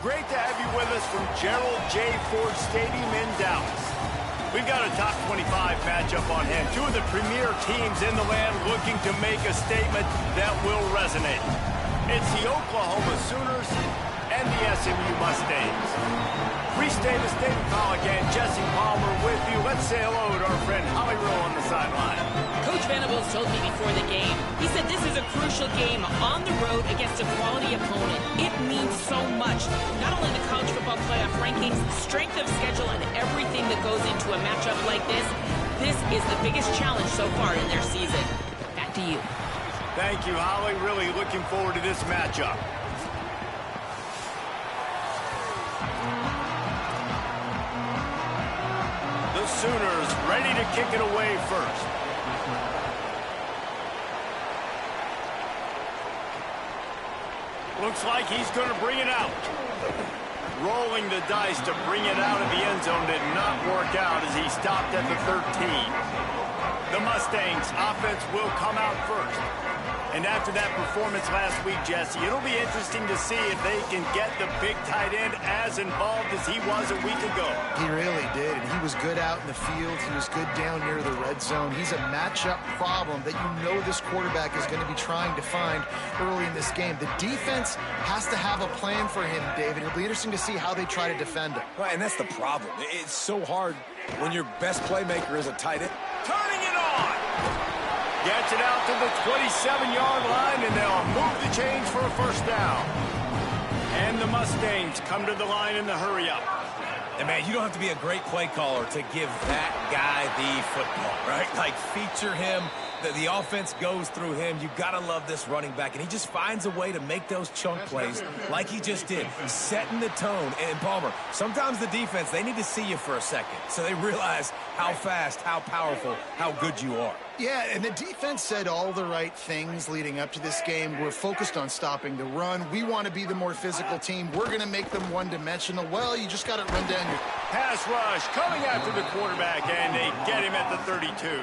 Great to have you with us from Gerald J. Ford Stadium in Dallas. We've got a top 25 matchup on hand. Two of the premier teams in the land looking to make a statement that will resonate. It's the Oklahoma Sooners and the SMU Mustangs. Reese Davis, David Pollock, and Jesse Palmer with you. Let's say hello to our friend Holly Rowe on the sideline. Coach Venables told me before the game, he said this is a crucial game on the road against a quality opponent. It means so much, not only the college football playoff rankings, strength of schedule, and everything that goes into a matchup like this. This is the biggest challenge so far in their season. Back to you. Thank you, Holly. Really looking forward to this matchup. The Sooners ready to kick it away first. Looks like he's going to bring it out. Rolling the dice to bring it out of the end zone did not work out as he stopped at the 13. The Mustangs offense will come out first. And after that performance last week, Jesse, it'll be interesting to see if they can get the big tight end as involved as he was a week ago. He really did, and he was good out in the field. He was good down near the red zone. He's a matchup problem that you know this quarterback is going to be trying to find early in this game. The defense has to have a plan for him, David. It'll be interesting to see how they try to defend him. Right, and that's the problem. It's so hard when your best playmaker is a tight end. Turning it on! Gets it out to the 27-yard line, and they'll move the chains for a first down. And the Mustangs come to the line in the hurry-up. And, man, you don't have to be a great play caller to give that guy the football, right? Like, feature him. The offense goes through him. You got to love this running back. And he just finds a way to make those chunk plays like he just did, setting the tone. And, Palmer, sometimes the defense, they need to see you for a second so they realize how fast, how powerful, how good you are. Yeah, and the defense said all the right things leading up to this game. We're focused on stopping the run. We want to be the more physical team. We're going to make them one-dimensional. Well, you just got to run down your... Pass rush coming after the quarterback, and they get him at the 32.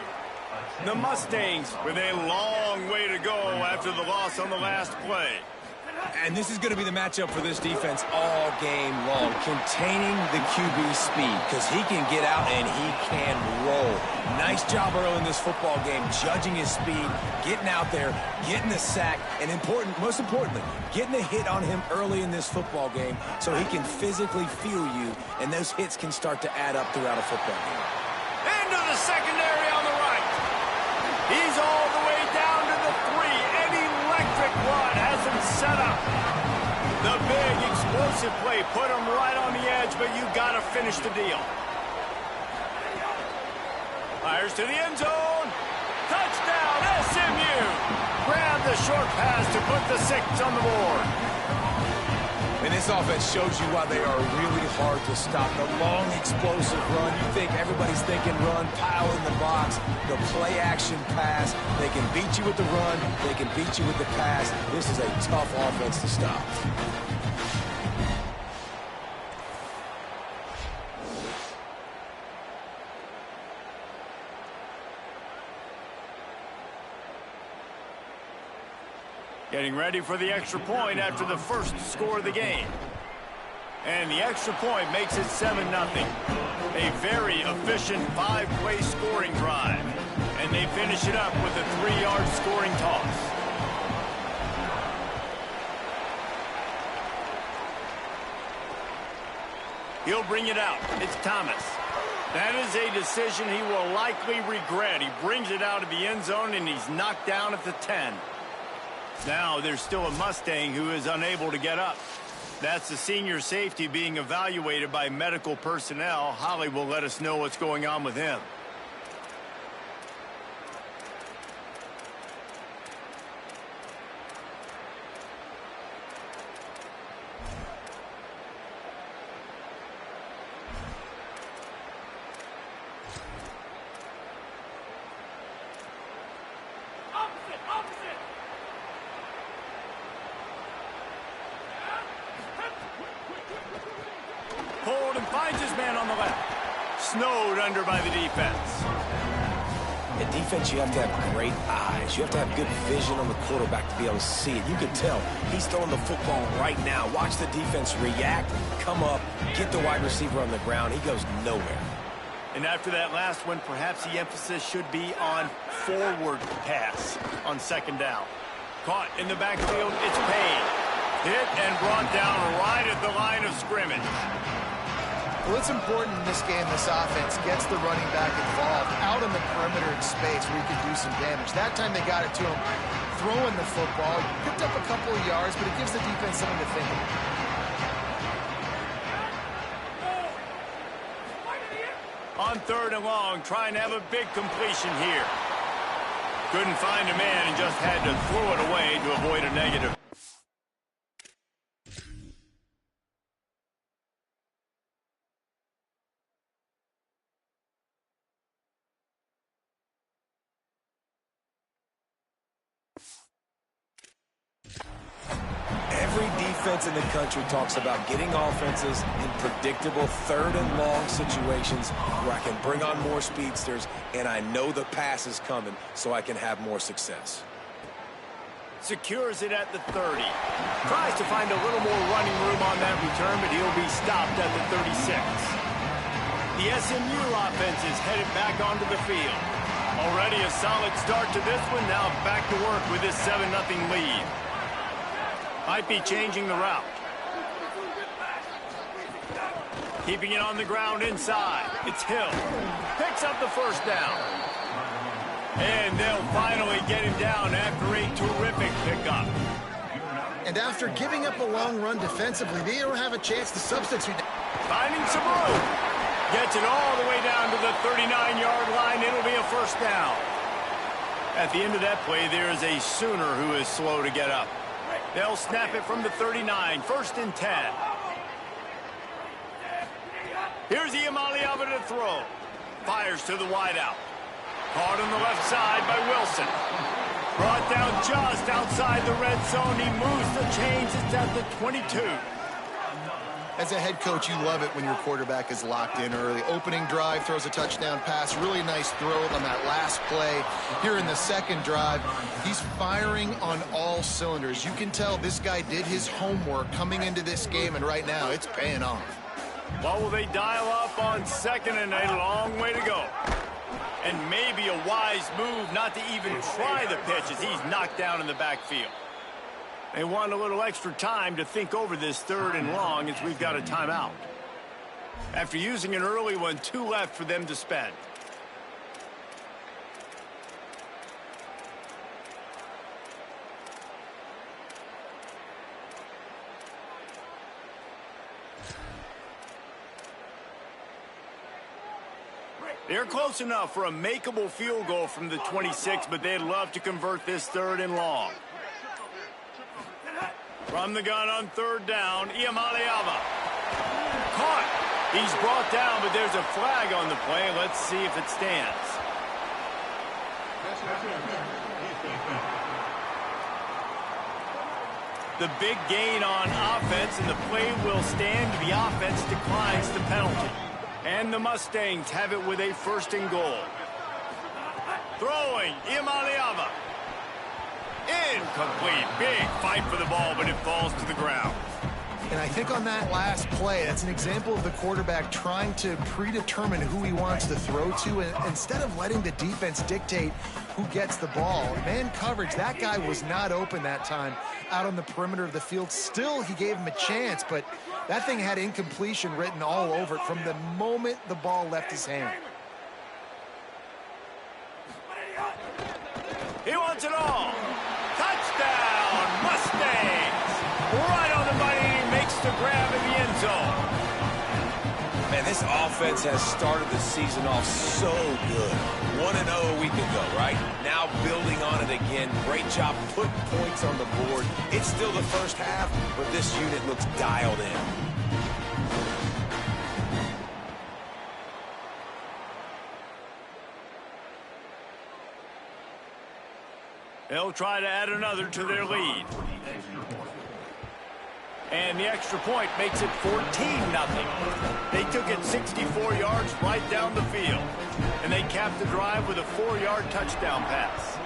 The Mustangs with a long way to go after the loss on the last play. And this is going to be the matchup for this defense all game long, containing the QB speed, because he can get out and he can roll. Nice job early in this football game, judging his speed, getting out there, getting the sack, and most importantly, getting a hit on him early in this football game so he can physically feel you, and those hits can start to add up throughout a football game. Into the secondary on the right. He's all the way down to the 3. An electric run has him set up. The big explosive play put him right on the edge, but you got to finish the deal. Fires to the end zone. Touchdown, SMU. Grab the short pass to put the 6 on the board. And this offense shows you why they are really hard to stop. The long, explosive run. You think everybody's thinking run, pile in the box. The play-action pass. They can beat you with the run. They can beat you with the pass. This is a tough offense to stop. Getting ready for the extra point after the first score of the game. And the extra point makes it 7-0. A very efficient 5-play scoring drive. And they finish it up with a 3-yard scoring toss. He'll bring it out. It's Thomas. That is a decision he will likely regret. He brings it out of the end zone, and he's knocked down at the 10. Now there's still a Mustang who is unable to get up. That's the senior safety being evaluated by medical personnel. Holly will let us know what's going on with him. Finds his man on the left. Snowed under by the defense. defense, you have to have great eyes. You have to have good vision on the quarterback to be able to see it. You can tell he's throwing the football right now. Watch the defense react, come up, get the wide receiver on the ground. He goes nowhere. And after that last one, perhaps the emphasis should be on forward pass on second down. Caught in the backfield, it's Payne. Hit and brought down right at the line of scrimmage. Well, it's important in this game this offense gets the running back involved out on the perimeter in space where he can do some damage. That time they got it to him throwing the football. Picked up a couple of yards, but it gives the defense something to think about. On third and long, trying to have a big completion here. Couldn't find a man and just had to throw it away to avoid a negative. Every defense in the country talks about getting offenses in predictable third and long situations where I can bring on more speedsters and I know the pass is coming so I can have more success. Secures it at the 30. Tries to find a little more running room on that return, but he'll be stopped at the 36. The SMU offense is headed back onto the field. Already a solid start to this one, now back to work with this 7-0 lead. Might be changing the route. Keeping it on the ground inside. It's Hill. Picks up the first down. And they'll finally get him down after a terrific pickup. And after giving up a long run defensively, they don't have a chance to substitute. Finding some room. Gets it all the way down to the 39-yard line. It'll be a first down. At the end of that play, there is a Sooner who is slow to get up. They'll snap it from the 39, 1st and 10. Here's Iamaleava to throw. Fires to the wideout. Caught on the left side by Wilson. Brought down just outside the red zone. He moves the chains. It's at the 22. As a head coach, you love it when your quarterback is locked in early. Opening drive, throws a touchdown pass. Really nice throw on that last play. Here in the second drive, he's firing on all cylinders. You can tell this guy did his homework coming into this game, and right now it's paying off. What will they dial up on second and a long way to go? And maybe a wise move not to even try the pitch as he's knocked down in the backfield. They want a little extra time to think over this 3rd and long as we've got a timeout. After using an early one, 2 left for them to spend. They're close enough for a makeable field goal from the 26, but they'd love to convert this 3rd and long. From the gun on 3rd down, Iamaleava. Caught. He's brought down, but there's a flag on the play. Let's see if it stands. The big gain on offense, and the play will stand. The offense declines the penalty. And the Mustangs have it with a 1st and goal. Throwing, Iamaleava. Incomplete. Big fight for the ball, but it falls to the ground. And I think on that last play, that's an example of the quarterback trying to predetermine who he wants to throw to, and instead of letting the defense dictate who gets the ball. Man coverage, that guy was not open that time out on the perimeter of the field. Still, he gave him a chance, but that thing had incompletion written all over it from the moment the ball left his hand. He wants it all. Touchdown, Mustangs. Right on the money, he makes the grab in the end zone. Man, this offense has started the season off so good. 1-0 a week ago, right? Now building on it again. Great job putting points on the board. It's still the first half, but this unit looks dialed in. They'll try to add another to their lead. And the extra point makes it 14-0. They took it 64 yards right down the field. And they cap the drive with a 4-yard touchdown pass.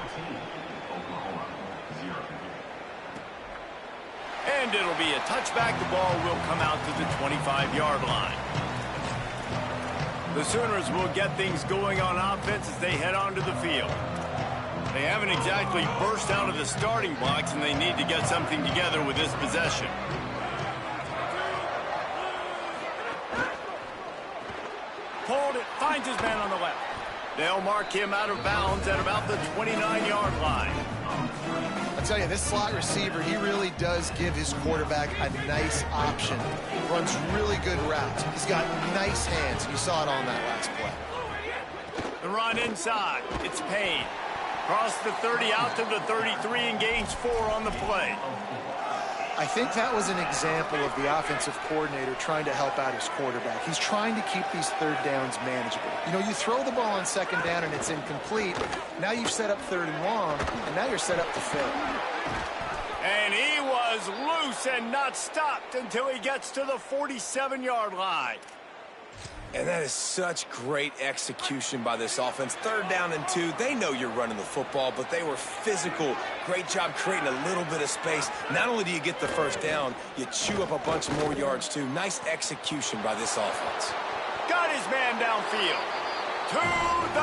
And it'll be a touchback. The ball will come out to the 25-yard line. The Sooners will get things going on offense as they head onto the field. They haven't exactly burst out of the starting blocks, and they need to get something together with this possession. Pulled it, finds his man on the left. They'll mark him out of bounds at about the 29-yard line. I'll tell you, this slot receiver, he really does give his quarterback a nice option. Runs really good routes. He's got nice hands. You saw it on that last play. The run inside. It's Payne. Across the 30 out to the 33 and gains 4 on the play. I think that was an example of the offensive coordinator trying to help out his quarterback. He's trying to keep these third downs manageable. You know, you throw the ball on second down and it's incomplete. Now you've set up third and long, and now you're set up to fail. And he was loose and not stopped until he gets to the 47-yard line. And that is such great execution by this offense. 3rd down and 2. They know you're running the football, but they were physical. Great job creating a little bit of space. Not only do you get the 1st down, you chew up a bunch more yards, too. Nice execution by this offense. Got his man downfield. To the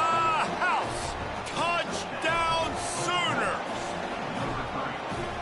house. Touchdown, Sooners.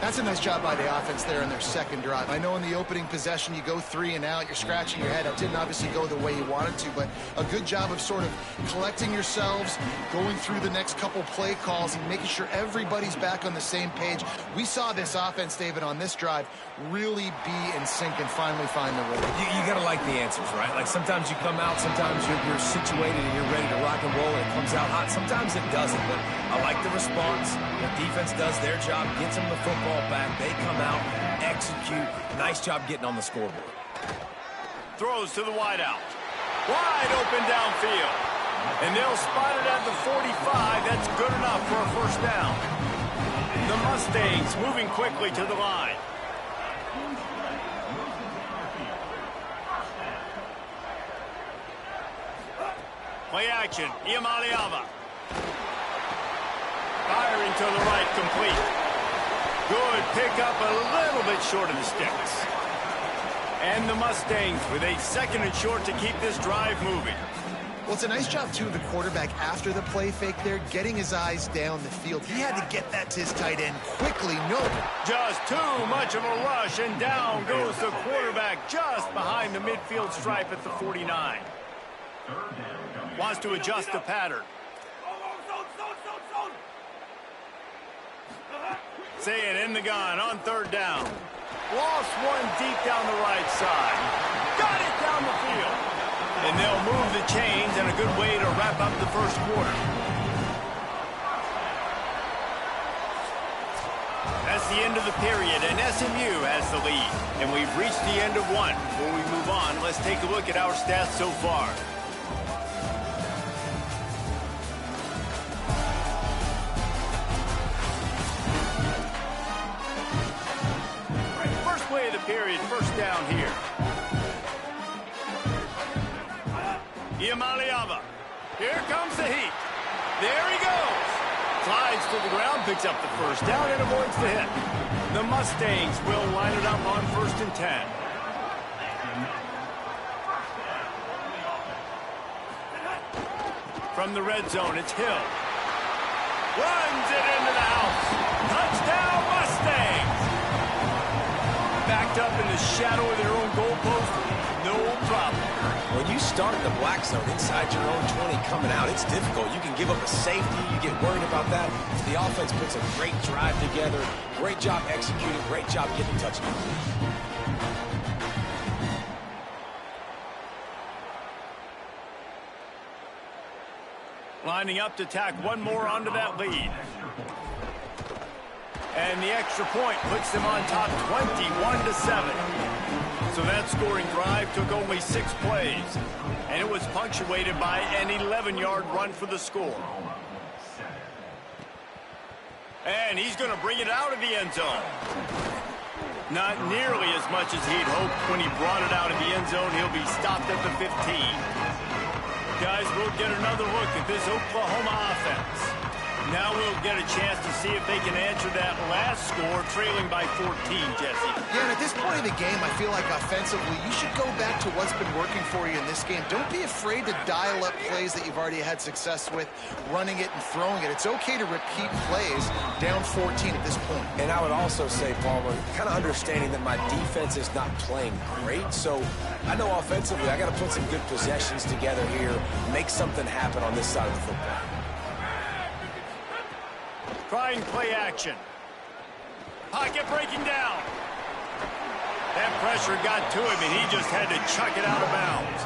That's a nice job by the offense there in their 2nd drive. I know in the opening possession you go 3 and out, you're scratching your head. It didn't obviously go the way you wanted to, but a good job of sort of collecting yourselves, going through the next couple play calls and making sure everybody's back on the same page. We saw this offense, David, on this drive really be in sync and finally find the rhythm. You got to like the answers, right? Like sometimes you come out, sometimes you're situated and you're ready to rock and roll and it comes out hot. Sometimes it doesn't, but I like the response. The defense does their job, gets them the football back. They come out, execute. Nice job getting on the scoreboard. Throws to the wideout. Wide open downfield. And they'll spot it at the 45. That's good enough for a 1st down. The Mustangs moving quickly to the line. Play action. Iamaleava. Firing to the right, complete. Good pickup, a little bit short of the sticks. And the Mustangs with a 2nd and short to keep this drive moving. Well, it's a nice job, too, of the quarterback after the play fake there, getting his eyes down the field. He had to get that to his tight end quickly. No. Just too much of a rush, and down goes the quarterback just behind the midfield stripe at the 49. Wants to adjust the pattern. Saying in the gun on 3rd down. Lost one deep down the right side. Got it down the field. And they'll move the chains, and a good way to wrap up the 1st quarter. That's the end of the period, and SMU has the lead. And we've reached the end of 1. Before we move on, let's take a look at our stats so far. Play of the period, 1st down here. Iamaleava. Here comes the heat. There he goes. Slides to the ground, picks up the 1st down, and avoids the hit. The Mustangs will line it up on 1st and 10. From the red zone, it's Hill. Runs it into the house. Touchdown, Mustangs. Backed up in the shadow of their own goalpost, no problem. When you start the black zone inside your own 20 coming out, it's difficult. You can give up a safety. You get worried about that. The offense puts a great drive together. Great job executing. Great job getting a touchdown. Lining up to tack one more onto that lead. And the extra point puts them on top 21-7. So that scoring drive took only 6 plays. And it was punctuated by an 11-yard run for the score. And he's going to bring it out of the end zone. Not nearly as much as he'd hoped when he brought it out of the end zone. He'll be stopped at the 15. Guys, we'll get another look at this Oklahoma offense. Now we'll get a chance to see if they can answer that last score, trailing by 14, Jesse. Yeah, and at this point of the game, I feel like offensively, you should go back to what's been working for you in this game. Don't be afraid to dial up plays that you've already had success with, running it and throwing it. It's okay to repeat plays down 14 at this point. And I would also say, Palmer, kind of understanding that my defense is not playing great, so I know offensively I got to put some good possessions together here, make something happen on this side of the football. Trying play action. Pocket breaking down. That pressure got to him, and he just had to chuck it out of bounds.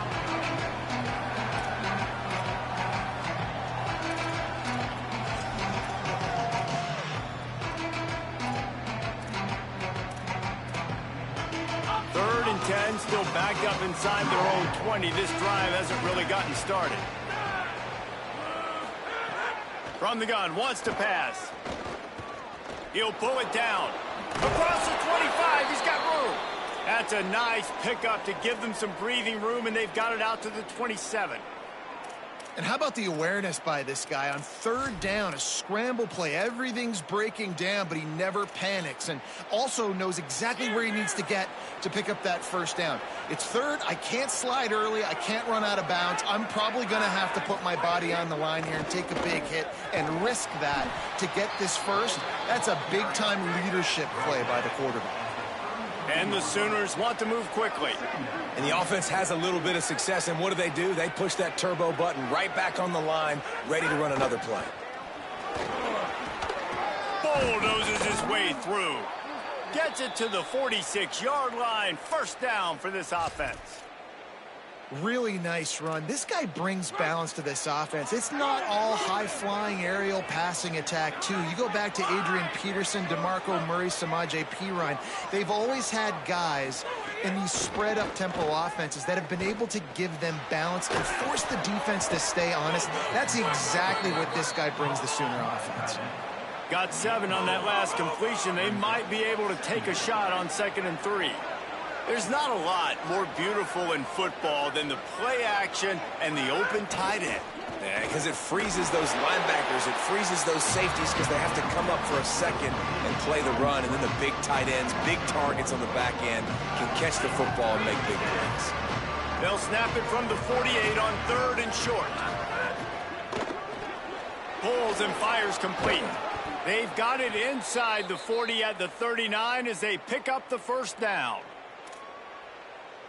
Third and 10, still backed up inside their own 20. This drive hasn't really gotten started. From the gun, wants to pass. He'll pull it down. Across the 25, he's got room. That's a nice pickup to give them some breathing room, and they've got it out to the 27. And how about the awareness by this guy on third down, a scramble play. Everything's breaking down, but he never panics and also knows exactly where he needs to get to pick up that first down. It's third. I can't slide early. I can't run out of bounds. I'm probably going to have to put my body on the line here and take a big hit and risk that to get this first. That's a big-time leadership play by the quarterback. And the Sooners want to move quickly. And the offense has a little bit of success, and what do? They push that turbo button right back on the line, ready to run another play. Bulldozes his way through. Gets it to the 46-yard line. First down for this offense. Really nice run. This guy brings balance to this offense. It's not all high-flying aerial passing attack, too. You go back to Adrian Peterson, DeMarco Murray, Samaje Perine. They've always had guys in these spread-up tempo offenses that have been able to give them balance and force the defense to stay honest. That's exactly what this guy brings the Sooner offense. Got 7 on that last completion. They might be able to take a shot on 2nd and 3. There's not a lot more beautiful in football than the play action and the open tight end. Yeah, because it freezes those linebackers. It freezes those safeties because they have to come up for a second and play the run. And then the big tight ends, big targets on the back end, can catch the football and make big plays. They'll snap it from the 48 on 3rd and short. Pulls and fires complete. They've got it inside the 40 at the 39 as they pick up the first down.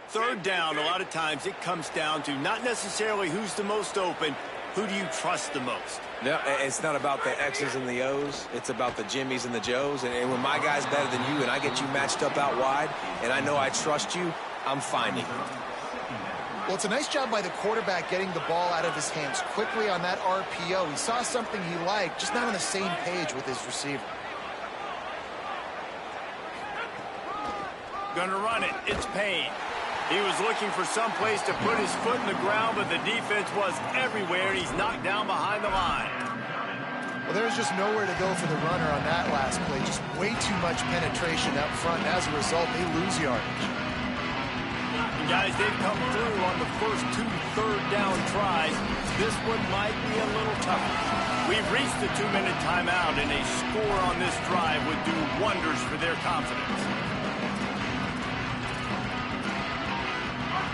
Third down, a lot of times it comes down to not necessarily who's the most open, who do you trust the most? No, it's not about the X's and the O's. It's about the Jimmies and the Joes. And when my guy's better than you and I get you matched up out wide and I know I trust you, I'm finding it. Well, it's a nice job by the quarterback getting the ball out of his hands quickly on that RPO. He saw something he liked, just not on the same page with his receiver. Gonna run it. It's Payne. He was looking for some place to put his foot in the ground, but the defense was everywhere, and he's knocked down behind the line. Well, there's just nowhere to go for the runner on that last play. Just way too much penetration up front, and as a result, they lose yardage. And guys, they've come through on the first 2 third-down tries. This one might be a little tougher. We've reached the 2-minute timeout, and a score on this drive would do wonders for their confidence.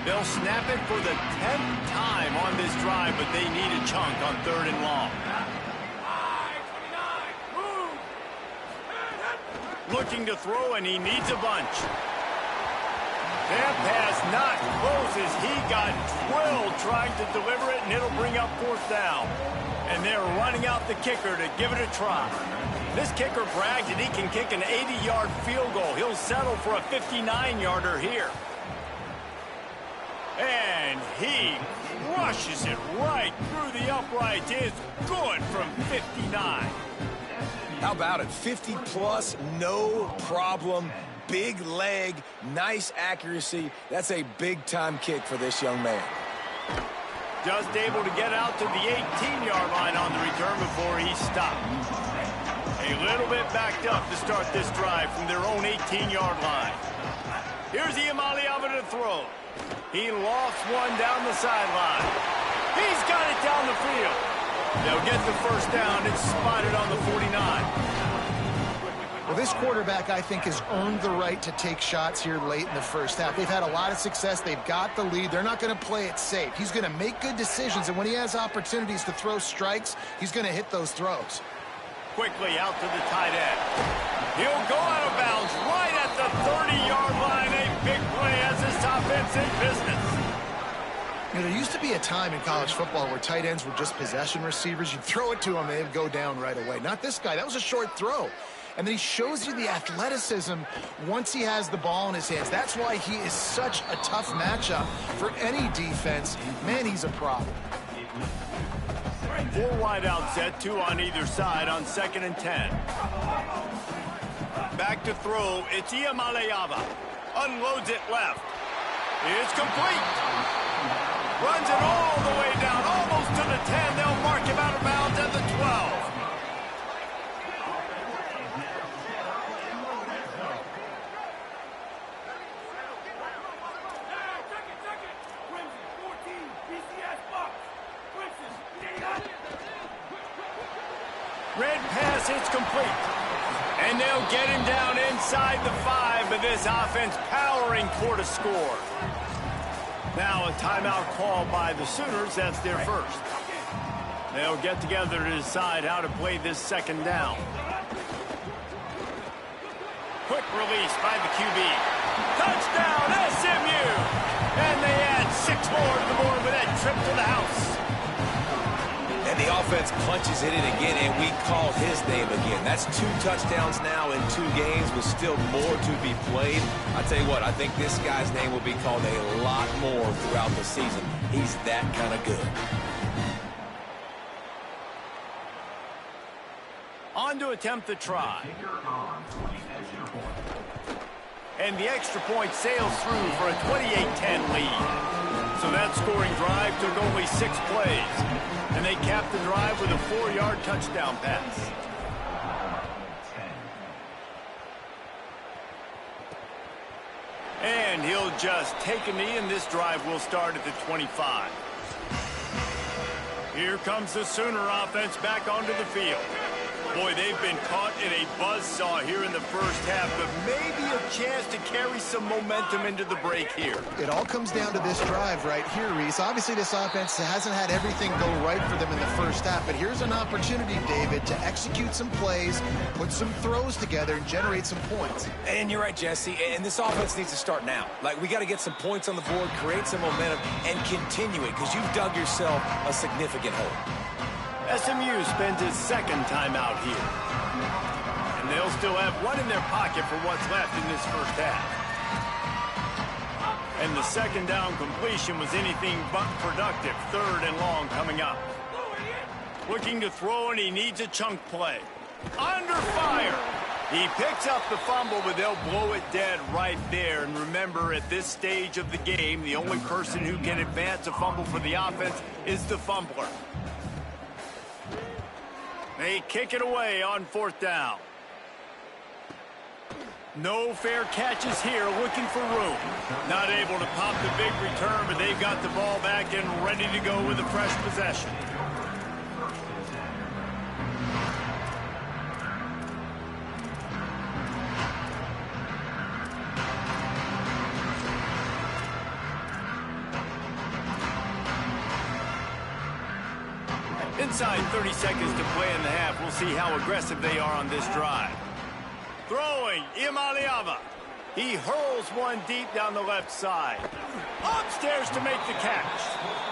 They'll snap it for the 10th time on this drive, but they need a chunk on 3rd and long. Looking to throw, and he needs a bunch. That pass not close as he got drilled trying to deliver it, and it'll bring up 4th down. And they're running out the kicker to give it a try. This kicker bragged that he can kick an 80-yard field goal. He'll settle for a 59-yarder here. And he crushes it right through the uprights. It's good from 59. How about it? 50-plus, no problem. Big leg, nice accuracy. That's a big-time kick for this young man. Just able to get out to the 18-yard line on the return before he stopped. A little bit backed up to start this drive from their own 18-yard line. Here's Iamaleava to throw. He lofts one down the sideline. He's got it down the field. They'll get the first down. It's spotted on the 49. Well, this quarterback, I think, has earned the right to take shots here late in the first half. They've had a lot of success. They've got the lead. They're not going to play it safe. He's going to make good decisions, and when he has opportunities to throw strikes, he's going to hit those throws. Quickly out to the tight end. He'll go out of bounds right at the 30-yard line. A big play as this offense in business. You know, there used to be a time in college football where tight ends were just possession receivers. You'd throw it to them, and they'd go down right away. Not this guy. That was a short throw. And then he shows you the athleticism once he has the ball in his hands. That's why he is such a tough matchup for any defense. Man, he's a problem. 4 wide out set, 2 on either side on 2nd and 10. Back to throw, it's Iamaleava. Unloads it left. It's complete. Runs it all the way down, almost to the 10. They'll mark him out of bounds at the 12. Red pass, it's complete. And they'll get him down inside the 5, but this offense powering toward a score. Now a timeout call by the Sooners. That's their first. They'll get together to decide how to play this 2nd down. Quick release by the QB. Touchdown, SMU! And they add 6 more to the board with that trip to the house. And the offense punches it in again, and we call his name again. That's 2 touchdowns now in 2 games with still more to be played. I tell you what, I think this guy's name will be called a lot more throughout the season. He's that kind of good. On to attempt the try. And the extra point sails through for a 28-10 lead. So that scoring drive took only 6 plays. And they capped the drive with a 4-yard touchdown pass. And he'll just take a knee, and this drive will start at the 25. Here comes the Sooner offense back onto the field. Boy, they've been caught in a buzzsaw here in the first half, but maybe a chance to carry some momentum into the break here. It all comes down to this drive right here, Reese. Obviously, this offense hasn't had everything go right for them in the first half, but here's an opportunity, David, to execute some plays, put some throws together, and generate some points. And you're right, Jesse, and this offense needs to start now. Like, we got to get some points on the board, create some momentum, and continue it, because you've dug yourself a significant hole. SMU spends its 2nd timeout here. And they'll still have 1 in their pocket for what's left in this first half. And the 2nd down completion was anything but productive. 3rd and long coming up. Looking to throw, and he needs a chunk play. Under fire. He picks up the fumble, but they'll blow it dead right there. And remember, at this stage of the game, the only person who can advance a fumble for the offense is the fumbler. They kick it away on 4th down. No fair catches here, looking for room. Not able to pop the big return, but they've got the ball back and ready to go with a fresh possession. Inside 30 seconds to play in the half. We'll see how aggressive they are on this drive. Throwing, Iamaleava. He hurls one deep down the left side. Upstairs to make the catch.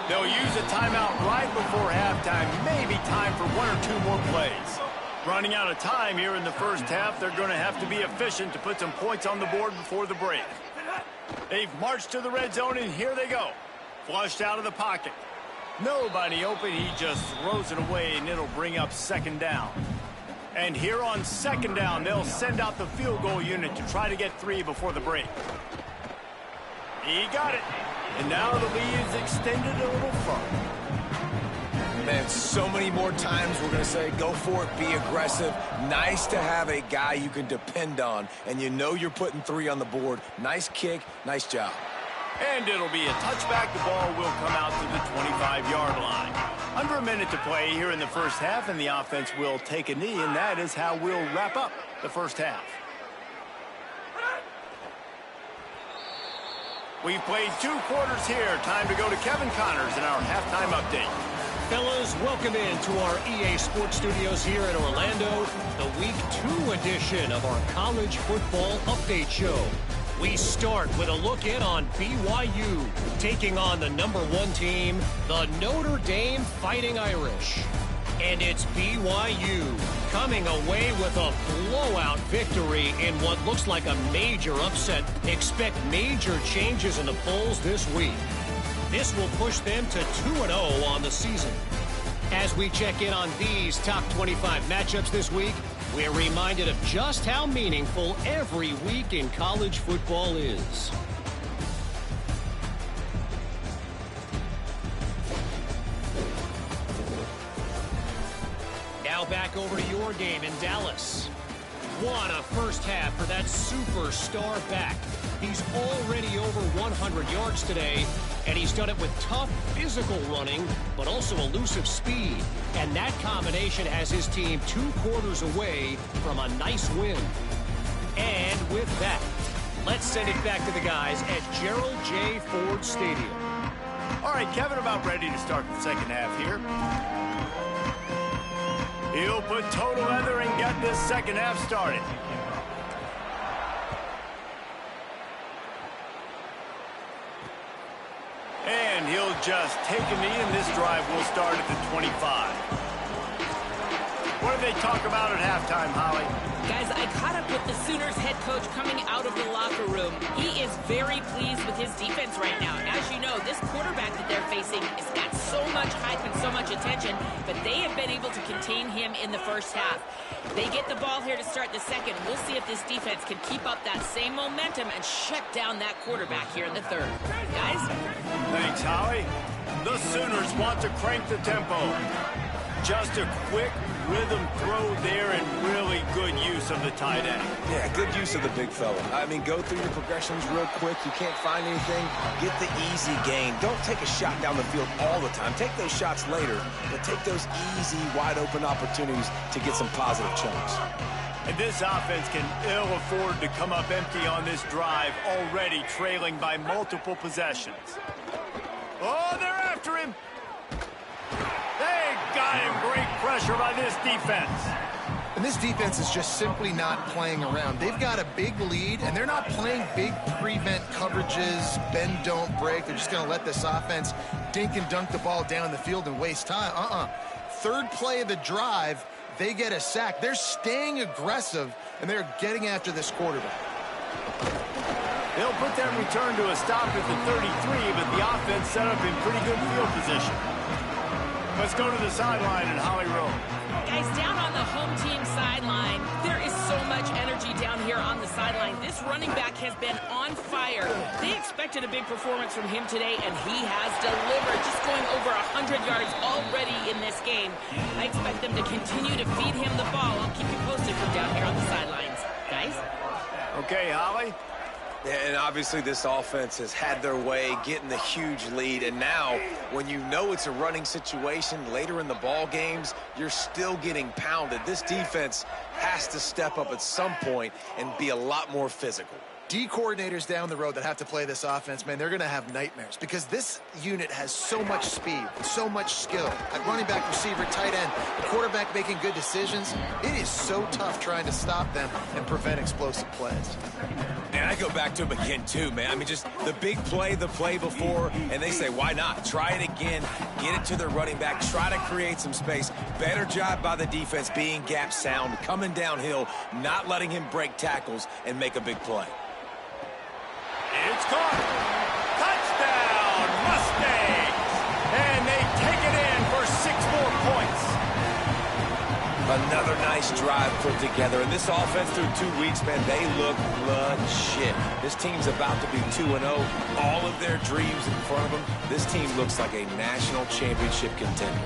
They'll use a timeout right before halftime. Maybe time for 1 or 2 more plays. Running out of time here in the first half. They're going to have to be efficient to put some points on the board before the break. They've marched to the red zone, and here they go. Flushed out of the pocket. Nobody open. He just throws it away, and it'll bring up 2nd down. And here on 2nd down, they'll send out the field goal unit to try to get 3 before the break. He got it. And now the lead is extended a little further. Man, so many more times we're going to say, go for it, be aggressive. Nice to have a guy you can depend on, and you know you're putting 3 on the board. Nice kick, nice job. And it'll be a touchback. The ball will come out to the 25-yard line. Under a minute to play here in the first half, and the offense will take a knee, and that is how we'll wrap up the first half. We've played 2 quarters here. Time to go to Kevin Connors in our halftime update. Fellas, welcome into our EA Sports Studios here in Orlando, the Week 2 edition of our College Football Update Show. We start with a look in on BYU, taking on the #1 team, the Notre Dame Fighting Irish. And it's BYU coming away with a blowout victory in what looks like a major upset. Expect major changes in the polls this week. This will push them to 2-0 on the season. As we check in on these top 25 matchups this week, we're reminded of just how meaningful every week in college football is. Now back over to your game in Dallas. What a first half for that superstar back. He's already over 100 yards today, and he's done it with tough physical running, but also elusive speed. And that combination has his team 2 quarters away from a nice win. And with that, let's send it back to the guys at Gerald J. Ford Stadium. All right, Kevin, about ready to start the second half here. He'll put total leather and get this second half started. And he'll just take a knee, and this drive will start at the 25. What did they talk about at halftime, Holly? Guys, I caught up with the Sooners head coach coming out of the locker room. He is very pleased with his defense right now. As you know, this quarterback that they're facing has got so much hype and so much attention, but they have been able to contain him in the first half. They get the ball here to start the second. We'll see if this defense can keep up that same momentum and shut down that quarterback here in the third. Guys? Thanks, Holly. The Sooners want to crank the tempo. Just a quick rhythm throw there and really good use of the tight end. Yeah, good use of the big fella. I mean, go through your progressions real quick. You can't find anything. Get the easy gain. Don't take a shot down the field all the time. Take those shots later, but take those easy, wide-open opportunities to get some positive chunks. And this offense can ill afford to come up empty on this drive, already trailing by multiple possessions. Oh, they're after him. They got him. Great pressure by this defense. And this defense is just simply not playing around. They've got a big lead, and they're not playing big prevent coverages, bend, don't break. They're just going to let this offense dink and dunk the ball down the field and waste time. Third play of the drive, they get a sack. They're staying aggressive, and they're getting after this quarterback. They'll put that return to a stop at the 33, but the offense set up in pretty good field position. Let's go to the sideline at Holly Rowe. Guys, down on the home team sideline, there is so much energy down here on the sideline. This running back has been on fire. They expected a big performance from him today, and he has delivered, just going over 100 yards already in this game. I expect them to continue to feed him the ball. I'll keep you posted from down here on the sidelines. Guys? Okay, Holly. Yeah, and obviously this offense has had their way, getting the huge lead. And now, when you know it's a running situation later in the ball games, you're still getting pounded. This defense has to step up at some point and be a lot more physical. D coordinators down the road that have to play this offense, man, they're going to have nightmares because this unit has so much speed, so much skill. At running back, receiver, tight end, the quarterback making good decisions. It is so tough trying to stop them and prevent explosive plays. And I go back to him again, too, man. I mean, just the big play, the play before, and they say, why not? Try it again, get it to their running back, try to create some space. Better job by the defense being gap sound, coming downhill, not letting him break tackles and make a big play. It's caught. Touchdown, Mustangs. And they take it in for 6 more points. Another nice drive put together. And this offense through 2 weeks, man, they look legit. This team's about to be 2-0. All of their dreams in front of them. This team looks like a national championship contender.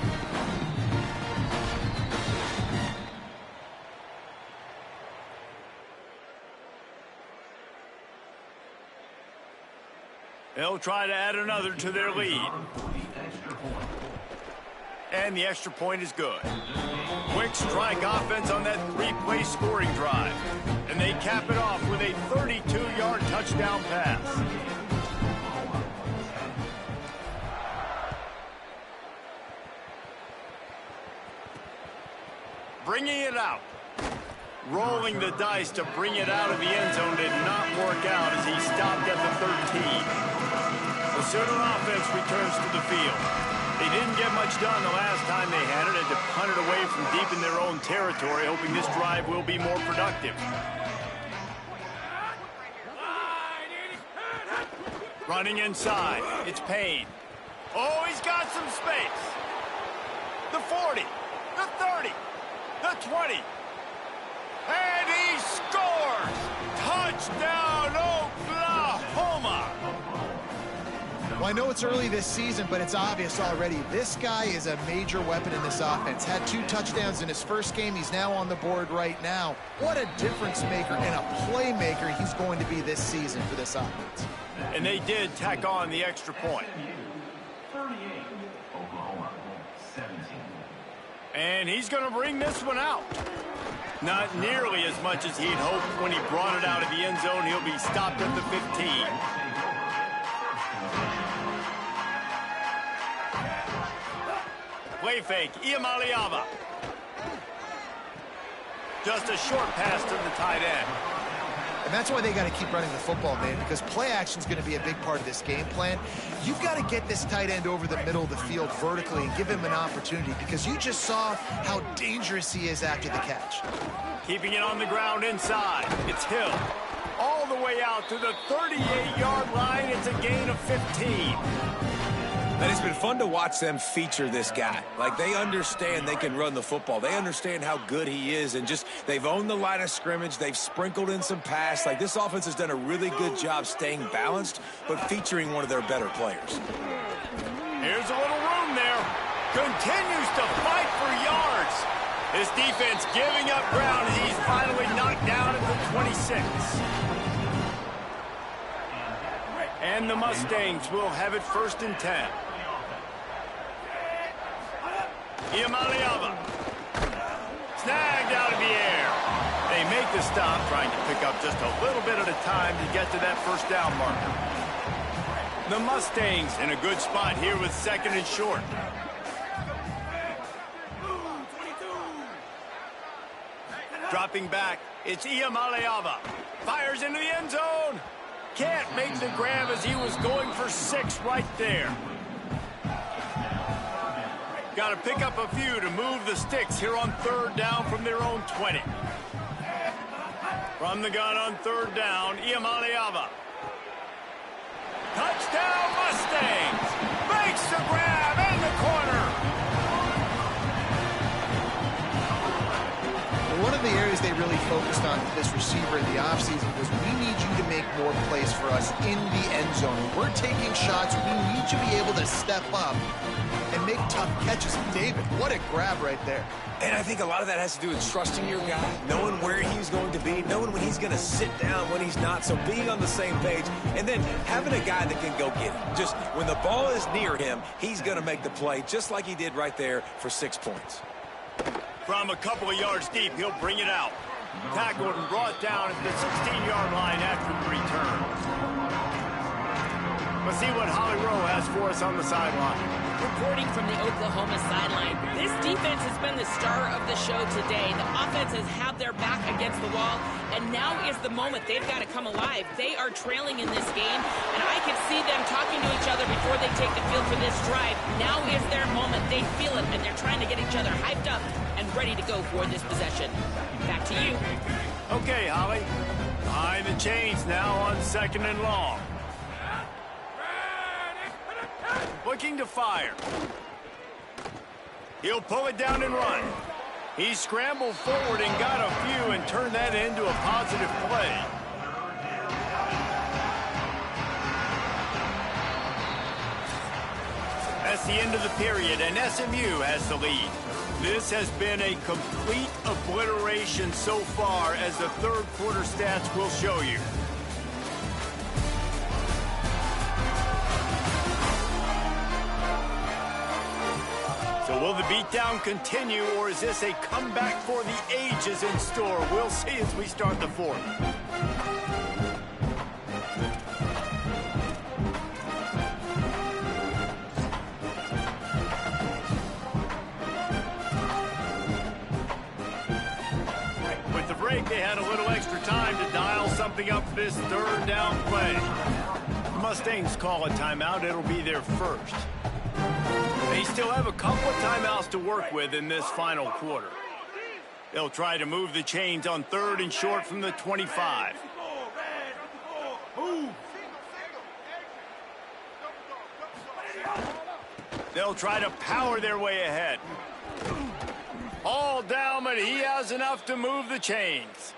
They'll try to add another to their lead. And the extra point is good. Quick strike offense on that three-play scoring drive. And they cap it off with a 32-yard touchdown pass. Bringing it out. Rolling the dice to bring it out of the end zone did not work out as he stopped at the 13. The Sooners offense returns to the field. They didn't get much done the last time they had it. Had to punt it away from deep in their own territory, hoping this drive will be more productive. Running inside. It's Payne. Oh, he's got some space. The 40. The 30. The 20. And he scores! Touchdown, Oklahoma! Well, I know it's early this season, but it's obvious already. This guy is a major weapon in this offense. Had 2 touchdowns in his first game. He's now on the board right now. What a difference maker and a playmaker he's going to be this season for this offense. And they did tack on the extra point. 38, Oklahoma, 17. And he's going to bring this one out. Not nearly as much as he'd hoped when he brought it out of the end zone. He'll be stopped at the 15. Play fake, Iamaleava. Just a short pass to the tight end. And that's why they got to keep running the football, man, because play action is going to be a big part of this game plan. You've got to get this tight end over the middle of the field vertically and give him an opportunity, because you just saw how dangerous he is after the catch. Keeping it on the ground inside. It's Hill. All the way out to the 38-yard line. It's a gain of 15. And it's been fun to watch them feature this guy. Like, they understand they can run the football. They understand how good he is, and just they've owned the line of scrimmage. They've sprinkled in some pass. Like, this offense has done a really good job staying balanced, but featuring one of their better players. Here's a little room there. Continues to fight for yards. This defense giving up ground as he's finally knocked down at the 26. And the Mustangs will have it 1st and 10. Iamaleava. Snagged out of the air. They make the stop, trying to pick up just a little bit at a time to get to that first down marker. The Mustangs in a good spot here with 2nd and short. Dropping back, it's Iamaleava. Fires into the end zone. Can't make the grab as he was going for 6 right there. Got to pick up a few to move the sticks here on 3rd down from their own 20. From the gun on 3rd down, Iamaleava. Touchdown Mustangs! Makes the grab in the corner. One of the areas they really focused on with this receiver in the offseason was, we need you to make more plays for us in the end zone. When we're taking shots, we need you to be able to step up and make tough catches. David, what a grab right there. And I think a lot of that has to do with trusting your guy, knowing where he's going to be, knowing when he's going to sit down, when he's not, so being on the same page, and then having a guy that can go get him. Just when the ball is near him, he's going to make the play, just like he did right there for 6 points. From a couple of yards deep, he'll bring it out. Tackled and brought down at the 16-yard line after the return. Let's see what Holly Rowe has for us on the sideline. Reporting from the Oklahoma sideline, this defense has been the star of the show today. The offense has had their back against the wall, and now is the moment they've got to come alive. They are trailing in this game, and I can see them talking to each other before they take the field for this drive. Now is their moment. They feel it, and they're trying to get each other hyped up and ready to go for this possession. Back to you. Okay, Holly. Behind the chains now on 2nd and long. Looking to fire. He'll pull it down and run. He scrambled forward and got a few and turned that into a positive play. That's the end of the period, and SMU has the lead. This has been a complete obliteration so far, as the 3rd quarter stats will show you. Will the beatdown continue, or is this a comeback for the ages in store? We'll see as we start the fourth. With the break, they had a little extra time to dial something up for this third down play. The Mustangs call a timeout. It'll be their first. They still have a couple of timeouts to work with in this final quarter. They'll try to move the chains on 3rd and short from the 25. They'll try to power their way ahead. All down, but he has enough to move the chains.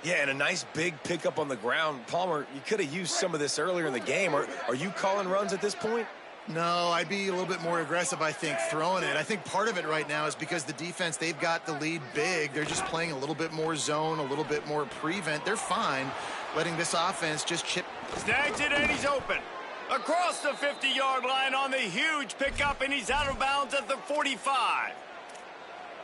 Yeah, and a nice big pickup on the ground. Palmer, you could have used some of this earlier in the game. Are you calling runs at this point? No, I'd be a little bit more aggressive, I think, throwing it. I think part of it right now is because the defense, they've got the lead big. They're just playing a little bit more zone, a little bit more prevent. They're fine letting this offense just chip. Snags it, and he's open. Across the 50-yard line on the huge pickup, and he's out of bounds at the 45.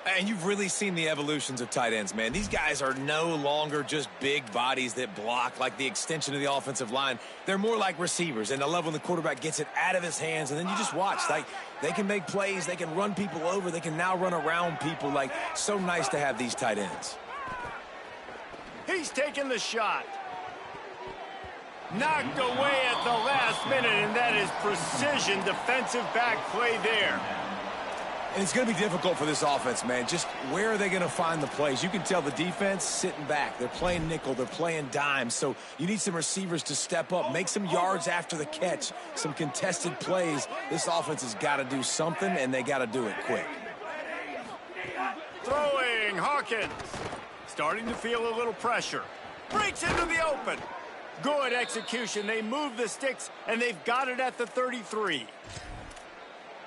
And you've really seen the evolutions of tight ends, man. These guys are no longer just big bodies that block like the extension of the offensive line. They're more like receivers, and I love when the quarterback gets it out of his hands, and then you just watch. Like, they can make plays, they can run people over, they can now run around people. Like, so nice to have these tight ends. He's taking the shot. Knocked away at the last minute, and that is precision defensive back play there. And it's going to be difficult for this offense, man. Just where are they going to find the plays? You can tell the defense sitting back. They're playing nickel. They're playing dime. So you need some receivers to step up, make some yards after the catch, some contested plays. This offense has got to do something, and they got to do it quick. Throwing, Hawkins. Starting to feel a little pressure. Breaks into the open. Good execution. They move the sticks, and they've got it at the 33.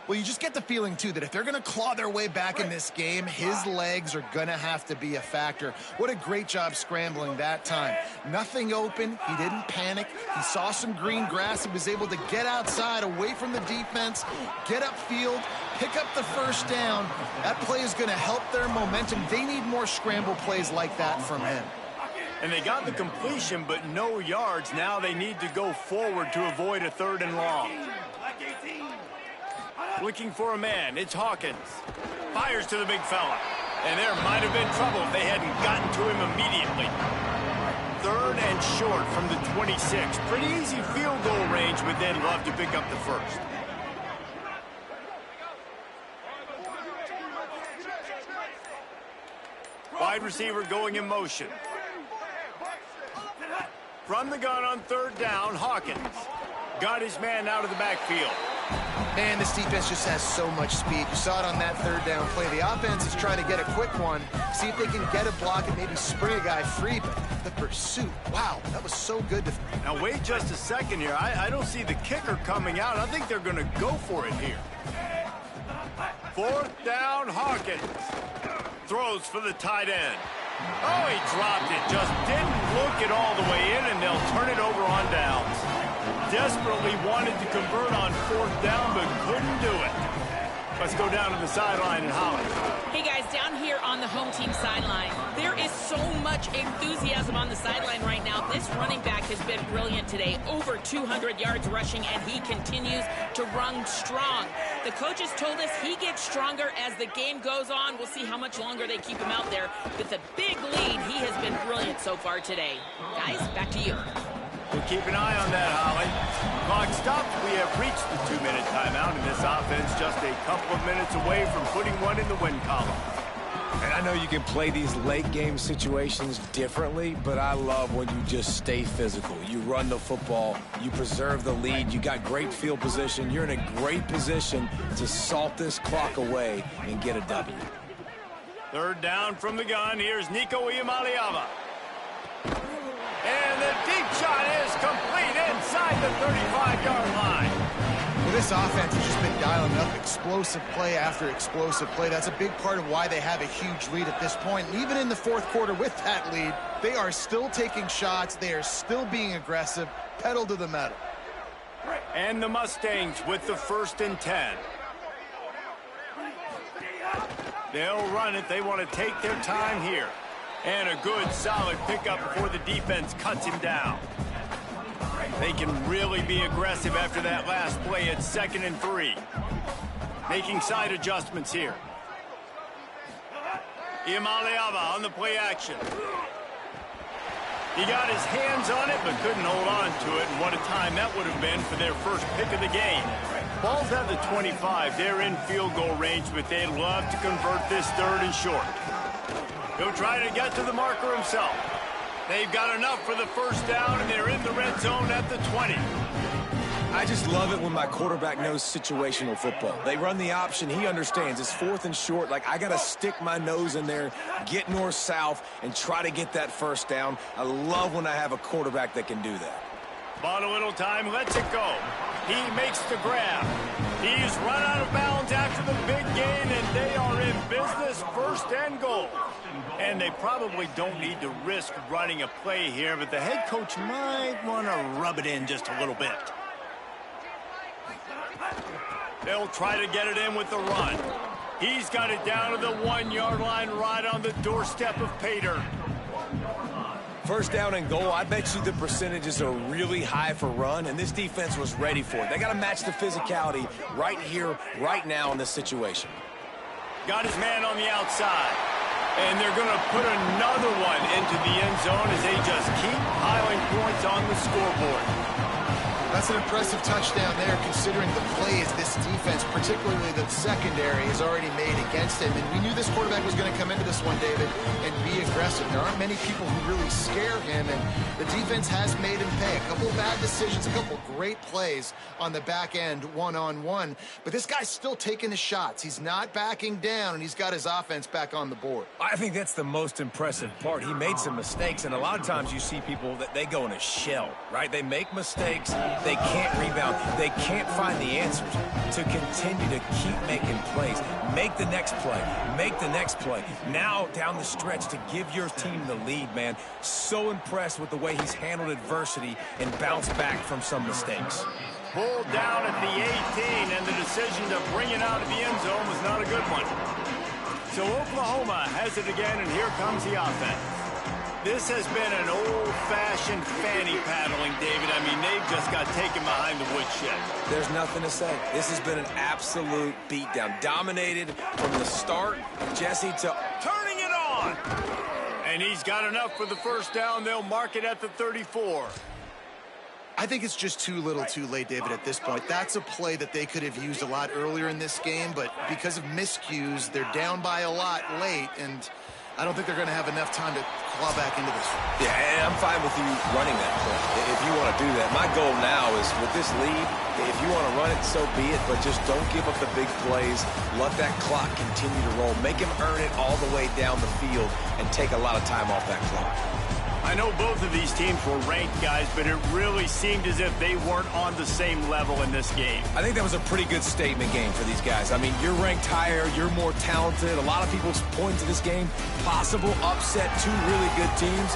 Well, you just get the feeling, too, that if they're going to claw their way back in this game, his legs are going to have to be a factor. What a great job scrambling that time. Nothing open. He didn't panic. He saw some green grass. He was able to get outside, away from the defense, get upfield, pick up the first down. That play is going to help their momentum. They need more scramble plays like that from him. And they got the completion, but no yards. Now they need to go forward to avoid a 3rd and long. Looking for a man. It's Hawkins. Fires to the big fella. And there might have been trouble if they hadn't gotten to him immediately. 3rd and short from the 26. Pretty easy field goal range, but they'd love to pick up the first. Wide receiver going in motion. From the gun on 3rd down, Hawkins. Got his man out of the backfield. Man, this defense just has so much speed. You saw it on that 3rd down play. The offense is trying to get a quick one, see if they can get a block and maybe spring a guy free, but the pursuit, wow, that was so good. Now, wait just a second here. I don't see the kicker coming out. I think they're going to go for it here. 4th down, Hawkins. Throws for the tight end. Oh, he dropped it. Just didn't look it all the way in, and they'll turn it over on downs. Desperately wanted to convert on 4th down, but couldn't do it. Let's go down to the sideline and Holly. Hey, guys, down here on the home team sideline, there is so much enthusiasm on the sideline right now. This running back has been brilliant today. Over 200 yards rushing, and he continues to run strong. The coaches told us he gets stronger as the game goes on. We'll see how much longer they keep him out there. With a big lead, he has been brilliant so far today. Guys, back to you. We'll keep an eye on that, Holly. Clock stopped. We have reached the 2-minute timeout, and this offense just a couple of minutes away from putting one in the win column. And I know you can play these late game situations differently, but I love when you just stay physical. You run the football, you preserve the lead, you got great field position, you're in a great position to salt this clock away and get a W. 3rd down from the gun. Here's Nico Iamaleava. And the deep shot is complete inside the 35-yard line. Well, this offense has just been dialing up explosive play after explosive play. That's a big part of why they have a huge lead at this point. And even in the 4th quarter with that lead, they are still taking shots. They are still being aggressive, pedal to the metal. And the Mustangs with the 1st and 10. They'll run it. They want to take their time here. And a good, solid pickup before the defense cuts him down. They can really be aggressive after that last play at 2nd and 3. Making side adjustments here. Imaliava on the play action. He got his hands on it, but couldn't hold on to it. And what a time that would have been for their first pick of the game. Ball's at the 25. They're in field goal range, but they'd love to convert this 3rd and short. He'll try to get to the marker himself. They've got enough for the first down, and they're in the red zone at the 20. I just love it when my quarterback knows situational football. They run the option. He understands. It's 4th and short. Like, I got to stick my nose in there, get north-south, and try to get that first down. I love when I have a quarterback that can do that. Bought a little time, lets it go. He makes the grab. He's run out of bounds after the big gain, and they are in business, 1st and goal. And they probably don't need to risk running a play here, but the head coach might want to rub it in just a little bit. They'll try to get it in with the run. He's got it down to the 1-yard line right on the doorstep of Pater. 1st down and goal, I bet you the percentages are really high for run, and this defense was ready for it. They got to match the physicality right here, right now in this situation. Got his man on the outside. And they're going to put another one into the end zone as they just keep piling points on the scoreboard. That's an impressive touchdown there, considering the plays this defense, particularly the secondary, has already made against him. And we knew this quarterback was going to come into this one, David, and be aggressive. There aren't many people who really scare him, and the defense has made him pay. A couple of bad decisions, a couple of great plays on the back end, one-on-one. But this guy's still taking his shots. He's not backing down, and he's got his offense back on the board. I think that's the most impressive part. He made some mistakes, and a lot of times you see people that they go in a shell, right? They make mistakes. They can't rebound. They can't find the answers to continue to keep making plays. Make the next play. Make the next play. Now down the stretch to give your team the lead, man. So impressed with the way he's handled adversity and bounced back from some mistakes. Pulled down at the 18, and the decision to bring it out of the end zone was not a good one. So Oklahoma has it again, and here comes the offense. This has been an old-fashioned fanny paddling, David. I mean, they've just got taken behind the woodshed. There's nothing to say. This has been an absolute beatdown. Dominated from the start, Jesse, to turning it on. And he's got enough for the first down. They'll mark it at the 34. I think it's just too little too late, David, at this point. That's a play that they could have used a lot earlier in this game, but because of miscues, they're down by a lot late, and I don't think they're going to have enough time to claw back into this. Yeah, and I'm fine with you running that play if you want to do that. My goal now is with this lead, if you want to run it, so be it, but just don't give up the big plays. Let that clock continue to roll. Make him earn it all the way down the field and take a lot of time off that clock. I know both of these teams were ranked, guys, but it really seemed as if they weren't on the same level in this game. I think that was a pretty good statement game for these guys. I mean, you're ranked higher, you're more talented. A lot of people point to this game, possible upset, 2 really good teams.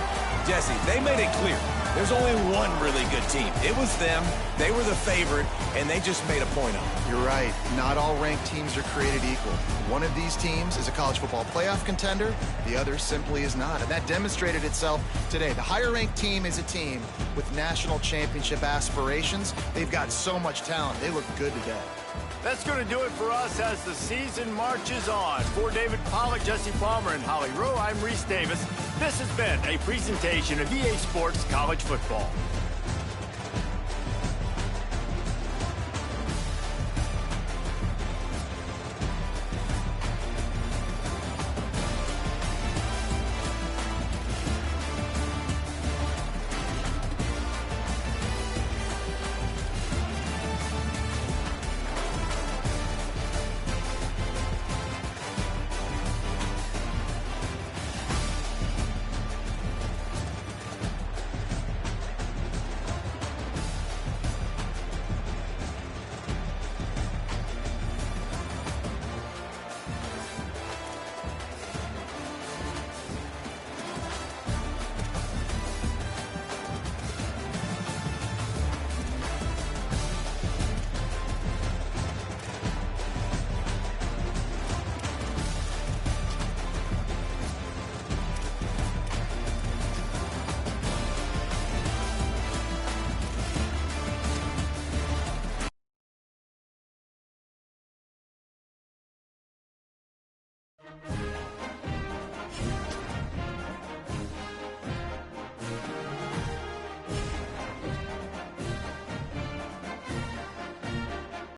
Jesse, they made it clear. There's only one really good team. It was them. They were the favorite, and they just made a point of it. You're right. Not all ranked teams are created equal. One of these teams is a college football playoff contender. The other simply is not. And that demonstrated itself today. The higher-ranked team is a team with national championship aspirations. They've got so much talent. They look good today. That's going to do it for us as the season marches on. For David Pollack, Jesse Palmer, and Holly Rowe, I'm Reese Davis. This has been a presentation of EA Sports College Football.